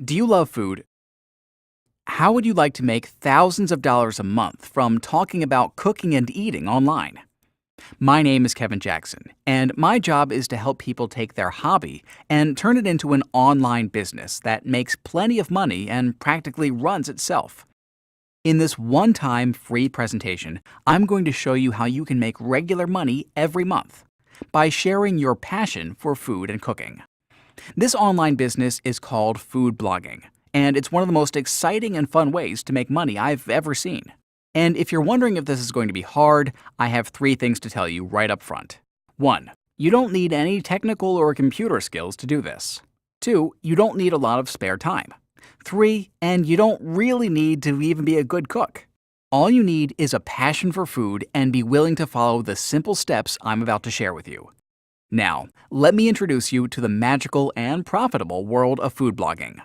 Do you love food? How would you like to make thousands of dollars a month from talking about cooking and eating online? My name is Kevin Jackson, and my job is to help people take their hobby and turn it into an online business that makes plenty of money and practically runs itself. In this one time free presentation, I'm going to show you how you can make regular money every month by sharing your passion for food and cooking. This online business is called food blogging, and it's one of the most exciting and fun ways to make money I've ever seen. And if you're wondering if this is going to be hard, I have three things to tell you right up front. 1. You don't need any technical or computer skills to do this. 2. You don't need a lot of spare time. 3. And you don't really need to even be a good cook. All you need is a passion for food and be willing to follow the simple steps I'm about to share with you. Now, let me introduce you to the magical and profitable world of food blogging.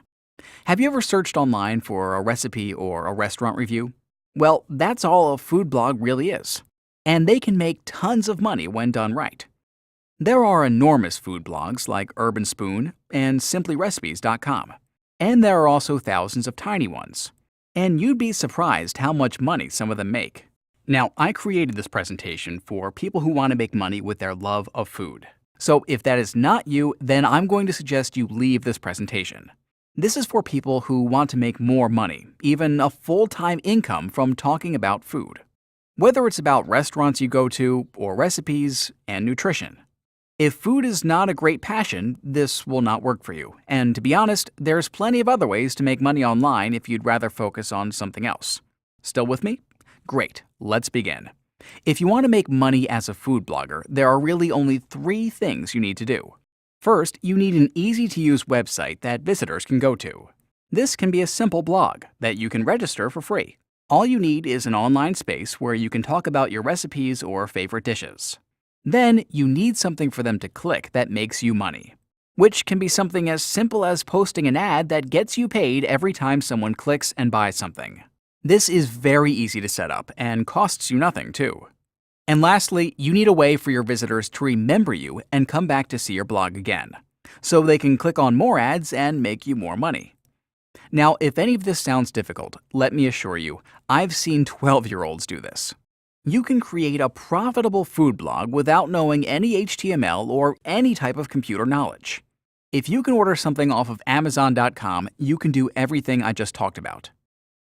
Have you ever searched online for a recipe or a restaurant review? Well, that's all a food blog really is. And they can make tons of money when done right. There are enormous food blogs like Urban Spoon and SimplyRecipes.com. And there are also thousands of tiny ones. And you'd be surprised how much money some of them make. Now, I created this presentation for people who want to make money with their love of food. So if that is not you, then I'm going to suggest you leave this presentation. This is for people who want to make more money, even a full-time income from talking about food. Whether it's about restaurants you go to, or recipes, and nutrition. If food is not a great passion, this will not work for you. And to be honest, there's plenty of other ways to make money online if you'd rather focus on something else. Still with me? Great, let's begin. If you want to make money as a food blogger, there are really only three things you need to do. First, you need an easy-to-use website that visitors can go to. This can be a simple blog that you can register for free. All you need is an online space where you can talk about your recipes or favorite dishes. Then, you need something for them to click that makes you money, which can be something as simple as posting an ad that gets you paid every time someone clicks and buys something. This is very easy to set up and costs you nothing, too. And lastly, you need a way for your visitors to remember you and come back to see your blog again, so they can click on more ads and make you more money. Now, if any of this sounds difficult, let me assure you, I've seen 12-year-olds do this. You can create a profitable food blog without knowing any HTML or any type of computer knowledge. If you can order something off of Amazon.com, you can do everything I just talked about.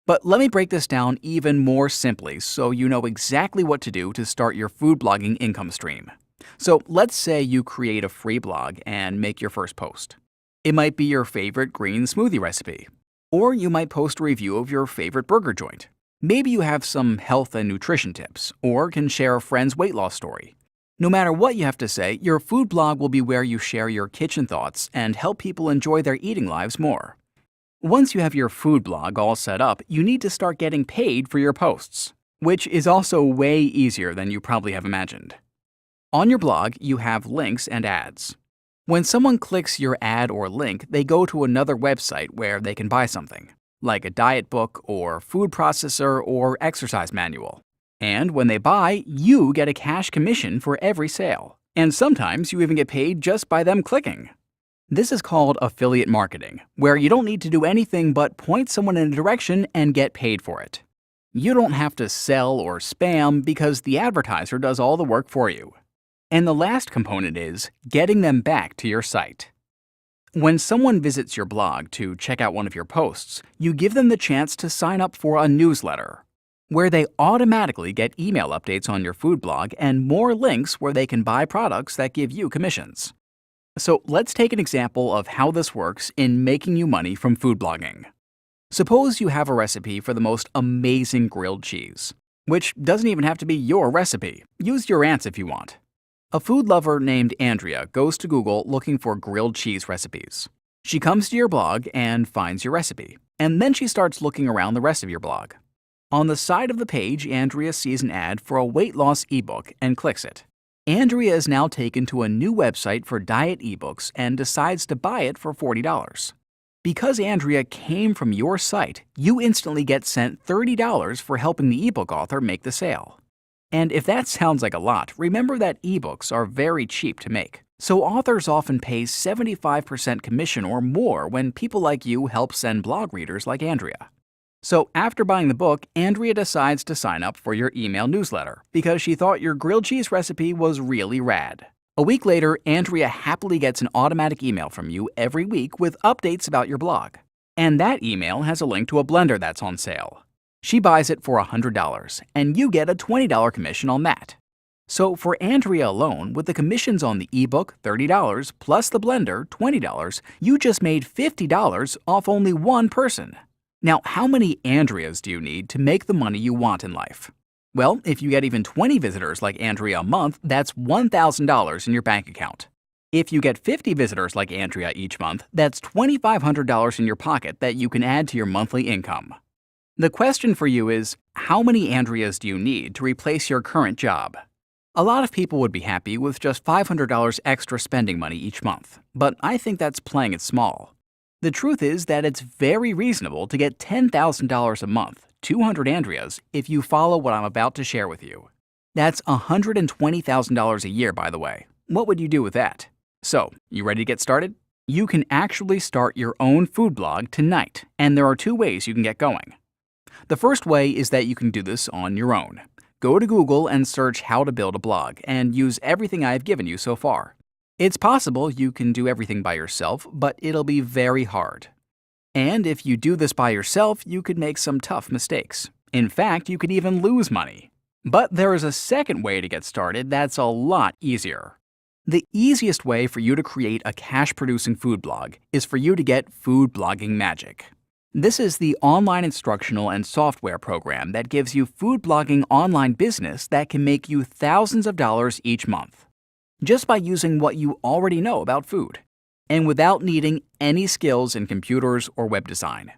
But let me break this down even more simply so you know exactly what to do to start your food blogging income stream. So let's say you create a free blog and make your first post. It might be your favorite green smoothie recipe. Or you might post a review of your favorite burger joint. Maybe you have some health and nutrition tips, or can share a friend's weight loss story. No matter what you have to say, your food blog will be where you share your kitchen thoughts and help people enjoy their eating lives more. Once you have your food blog all set up, you need to start getting paid for your posts, which is also way easier than you probably have imagined. On your blog, you have links and ads. When someone clicks your ad or link, they go to another website where they can buy something, like a diet book or food processor or exercise manual. And when they buy, you get a cash commission for every sale. And sometimes you even get paid just by them clicking. This is called affiliate marketing, where you don't need to do anything but point someone in a direction and get paid for it. You don't have to sell or spam because the advertiser does all the work for you. And the last component is getting them back to your site. When someone visits your blog to check out one of your posts, you give them the chance to sign up for a newsletter, where they automatically get email updates on your food blog and more links where they can buy products that give you commissions. So let's take an example of how this works in making you money from food blogging. Suppose you have a recipe for the most amazing grilled cheese, which doesn't even have to be your recipe. Use your aunt's if you want. A food lover named Andrea goes to Google looking for grilled cheese recipes. She comes to your blog and finds your recipe, and then she starts looking around the rest of your blog. On the side of the page, Andrea sees an ad for a weight loss ebook and clicks it. Andrea is now taken to a new website for diet ebooks and decides to buy it for $40. Because Andrea came from your site, you instantly get sent $30 for helping the ebook author make the sale. And if that sounds like a lot, remember that ebooks are very cheap to make. So authors often pay 75% commission or more when people like you help send blog readers like Andrea. So after buying the book, Andrea decides to sign up for your email newsletter because she thought your grilled cheese recipe was really rad. A week later, Andrea happily gets an automatic email from you every week with updates about your blog. And that email has a link to a blender that's on sale. She buys it for $100, and you get a $20 commission on that. So for Andrea alone, with the commissions on the ebook, $30, plus the blender, $20, you just made $50 off only one person. Now, how many Andreas do you need to make the money you want in life? Well, if you get even 20 visitors like Andrea a month, that's $1,000 in your bank account. If you get 50 visitors like Andrea each month, that's $2,500 in your pocket that you can add to your monthly income. The question for you is, how many Andreas do you need to replace your current job? A lot of people would be happy with just $500 extra spending money each month, but I think that's playing it small. The truth is that it's very reasonable to get $10,000 a month, 200 Andreas, if you follow what I'm about to share with you. That's $120,000 a year, by the way. What would you do with that? So, you ready to get started? You can actually start your own food blog tonight, and there are two ways you can get going. The first way is that you can do this on your own. Go to Google and search how to build a blog and use everything I've given you so far. It's possible you can do everything by yourself, but it'll be very hard. And if you do this by yourself, you could make some tough mistakes. In fact, you could even lose money. But there is a second way to get started that's a lot easier. The easiest way for you to create a cash-producing food blog is for you to get Food Blogging Magic. This is the online instructional and software program that gives you food blogging online business that can make you thousands of dollars each month, just by using what you already know about food, and without needing any skills in computers or web design.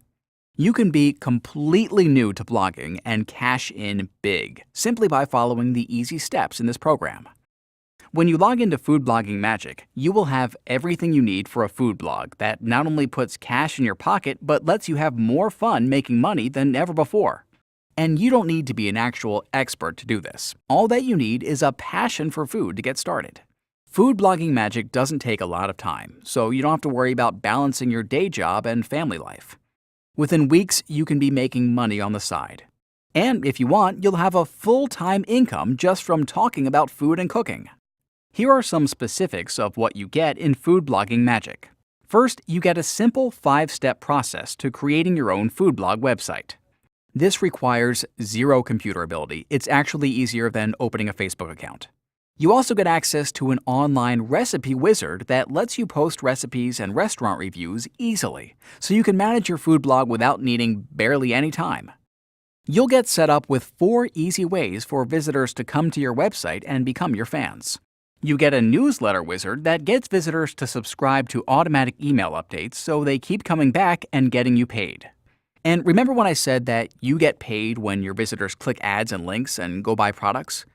You can be completely new to blogging and cash in big simply by following the easy steps in this program. When you log into Food Blogging Magic, you will have everything you need for a food blog that not only puts cash in your pocket, but lets you have more fun making money than ever before. And you don't need to be an actual expert to do this. All that you need is a passion for food to get started. Food Blogging Magic doesn't take a lot of time, so you don't have to worry about balancing your day job and family life. Within weeks, you can be making money on the side. And if you want, you'll have a full-time income just from talking about food and cooking. Here are some specifics of what you get in Food Blogging Magic. First, you get a simple 5-step process to creating your own food blog website. This requires zero computer ability. It's actually easier than opening a Facebook account. You also get access to an online recipe wizard that lets you post recipes and restaurant reviews easily, so you can manage your food blog without needing barely any time. You'll get set up with 4 easy ways for visitors to come to your website and become your fans. You get a newsletter wizard that gets visitors to subscribe to automatic email updates so they keep coming back and getting you paid. And remember when I said that you get paid when your visitors click ads and links and go buy products?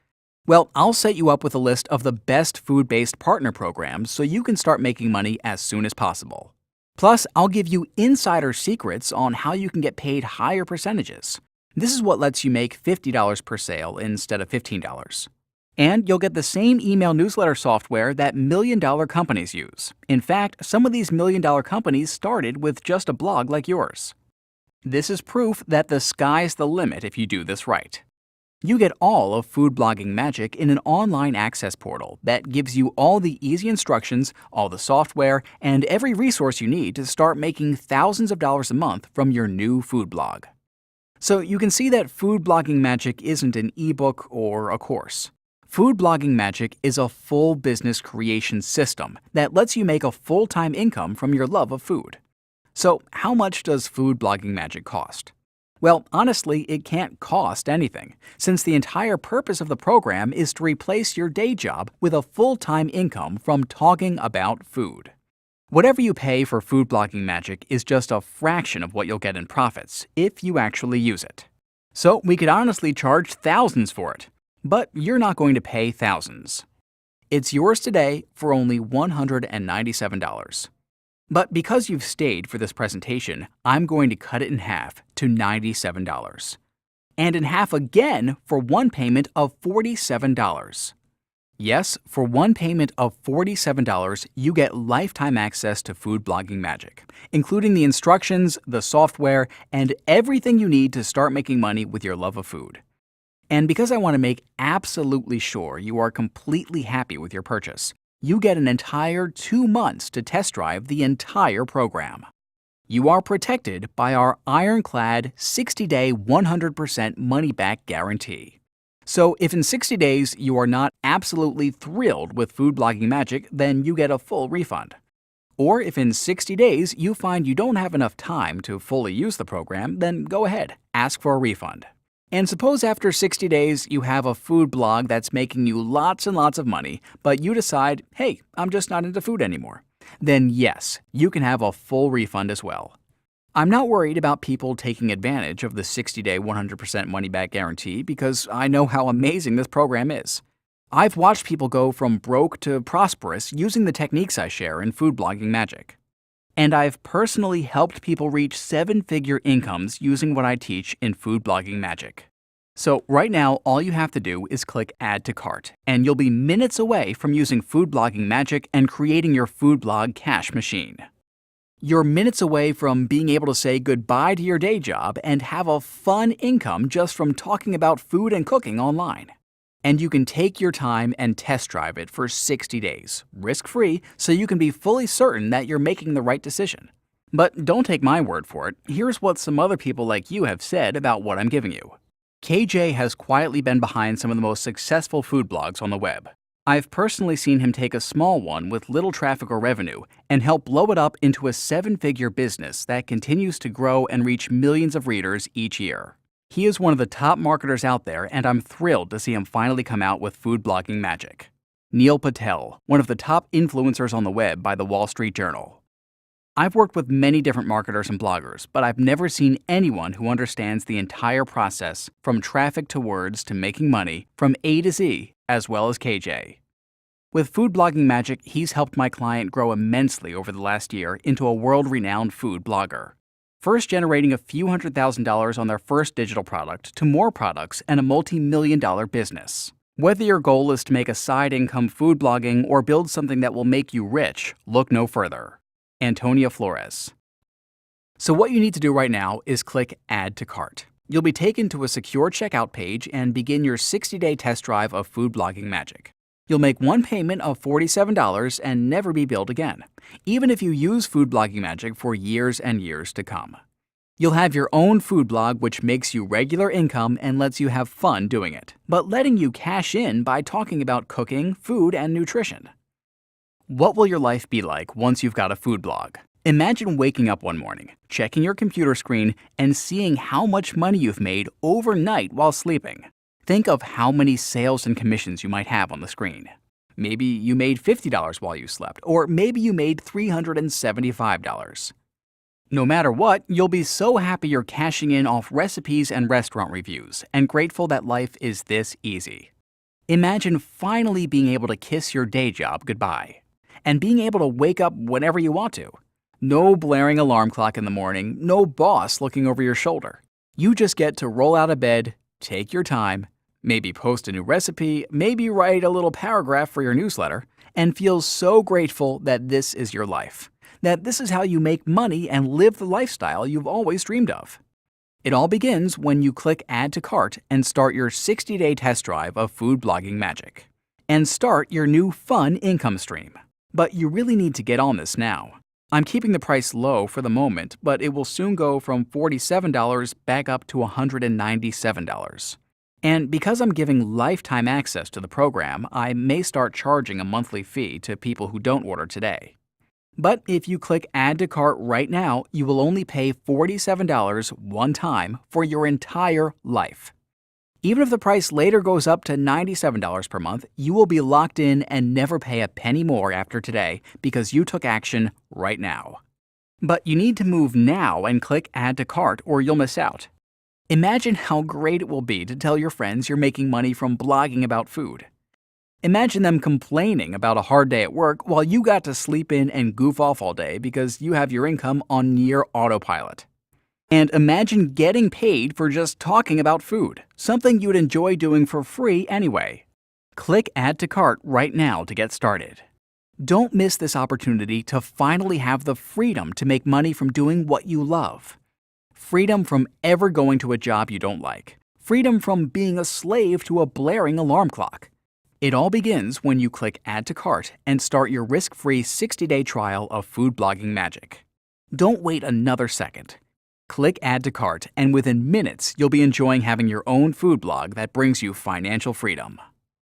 Well, I'll set you up with a list of the best food-based partner programs so you can start making money as soon as possible. Plus, I'll give you insider secrets on how you can get paid higher percentages. This is what lets you make $50 per sale instead of $15. And you'll get the same email newsletter software that million-dollar companies use. In fact, some of these million-dollar companies started with just a blog like yours. This is proof that the sky's the limit if you do this right. You get all of Food Blogging Magic in an online access portal that gives you all the easy instructions, all the software, and every resource you need to start making thousands of dollars a month from your new food blog. So you can see that Food Blogging Magic isn't an ebook or a course. Food Blogging Magic is a full business creation system that lets you make a full-time income from your love of food. So how much does Food Blogging Magic cost? Well, honestly, it can't cost anything, since the entire purpose of the program is to replace your day job with a full-time income from talking about food. Whatever you pay for Food Blogging Magic is just a fraction of what you'll get in profits if you actually use it. So we could honestly charge thousands for it. But you're not going to pay thousands. It's yours today for only $197. But because you've stayed for this presentation, I'm going to cut it in half to $97. And in half again for one payment of $47. Yes, for one payment of $47, you get lifetime access to Food Blogging Magic, including the instructions, the software, and everything you need to start making money with your love of food. And because I want to make absolutely sure you are completely happy with your purchase, you get an entire 2 months to test drive the entire program. You are protected by our ironclad 60-day 100% money-back guarantee. So if in 60 days you are not absolutely thrilled with Food Blogging Magic, then you get a full refund. Or if in 60 days you find you don't have enough time to fully use the program, then go ahead, ask for a refund. And suppose after 60 days you have a food blog that's making you lots and lots of money, but you decide, hey, I'm just not into food anymore. Then yes, you can have a full refund as well. I'm not worried about people taking advantage of the 60-day 100% money-back guarantee because I know how amazing this program is. I've watched people go from broke to prosperous using the techniques I share in Food Blogging Magic. And I've personally helped people reach 7-figure incomes using what I teach in Food Blogging Magic. So right now, all you have to do is click Add to Cart, and you'll be minutes away from using Food Blogging Magic and creating your food blog cash machine. You're minutes away from being able to say goodbye to your day job and have a fun income just from talking about food and cooking online. And you can take your time and test drive it for 60 days, risk-free, so you can be fully certain that you're making the right decision. But don't take my word for it. Here's what some other people like you have said about what I'm giving you. KJ has quietly been behind some of the most successful food blogs on the web. I've personally seen him take a small one with little traffic or revenue and help blow it up into a 7-figure business that continues to grow and reach millions of readers each year. He is one of the top marketers out there, and I'm thrilled to see him finally come out with Food Blogging Magic. Neil Patel, one of the top influencers on the web by the Wall Street Journal. I've worked with many different marketers and bloggers, but I've never seen anyone who understands the entire process, from traffic to words to making money, from A to Z, as well as KJ. With Food Blogging Magic, he's helped my client grow immensely over the last year into a world-renowned food blogger. First generating a few $100,000 on their first digital product to more products and a multi-million-dollar business. Whether your goal is to make a side income food blogging or build something that will make you rich, look no further. Antonia Flores. So what you need to do right now is click Add to Cart. You'll be taken to a secure checkout page and begin your 60-day test drive of Food Blogging Magic. You'll make one payment of $47 and never be billed again, even if you use Food Blogging Magic for years and years to come. You'll have your own food blog which makes you regular income and lets you have fun doing it, but letting you cash in by talking about cooking, food, and nutrition. What will your life be like once you've got a food blog? Imagine waking up one morning, checking your computer screen, and seeing how much money you've made overnight while sleeping. Think of how many sales and commissions you might have on the screen. Maybe you made $50 while you slept, or maybe you made $375. No matter what, you'll be so happy you're cashing in off recipes and restaurant reviews, and grateful that life is this easy. Imagine finally being able to kiss your day job goodbye, and being able to wake up whenever you want to. No blaring alarm clock in the morning, no boss looking over your shoulder. You just get to roll out of bed, take your time, maybe post a new recipe, maybe write a little paragraph for your newsletter, and feel so grateful that this is your life, that this is how you make money and live the lifestyle you've always dreamed of. It all begins when you click Add to Cart and start your 60-day test drive of Food Blogging Magic. And start your new fun income stream. But you really need to get on this now. I'm keeping the price low for the moment, but it will soon go from $47 back up to $197. And because I'm giving lifetime access to the program, I may start charging a monthly fee to people who don't order today. But if you click Add to Cart right now, you will only pay $47 one time for your entire life. Even if the price later goes up to $97 per month, you will be locked in and never pay a penny more after today because you took action right now. But you need to move now and click Add to Cart or you'll miss out. Imagine how great it will be to tell your friends you're making money from blogging about food. Imagine them complaining about a hard day at work while you got to sleep in and goof off all day because you have your income on near autopilot. And imagine getting paid for just talking about food, something you'd enjoy doing for free anyway. Click Add to Cart right now to get started. Don't miss this opportunity to finally have the freedom to make money from doing what you love. Freedom from ever going to a job you don't like. Freedom from being a slave to a blaring alarm clock. It all begins when you click Add to Cart and start your risk-free 60-day trial of food blogging magic. Don't wait another second. Click Add to Cart, and within minutes, you'll be enjoying having your own food blog that brings you financial freedom.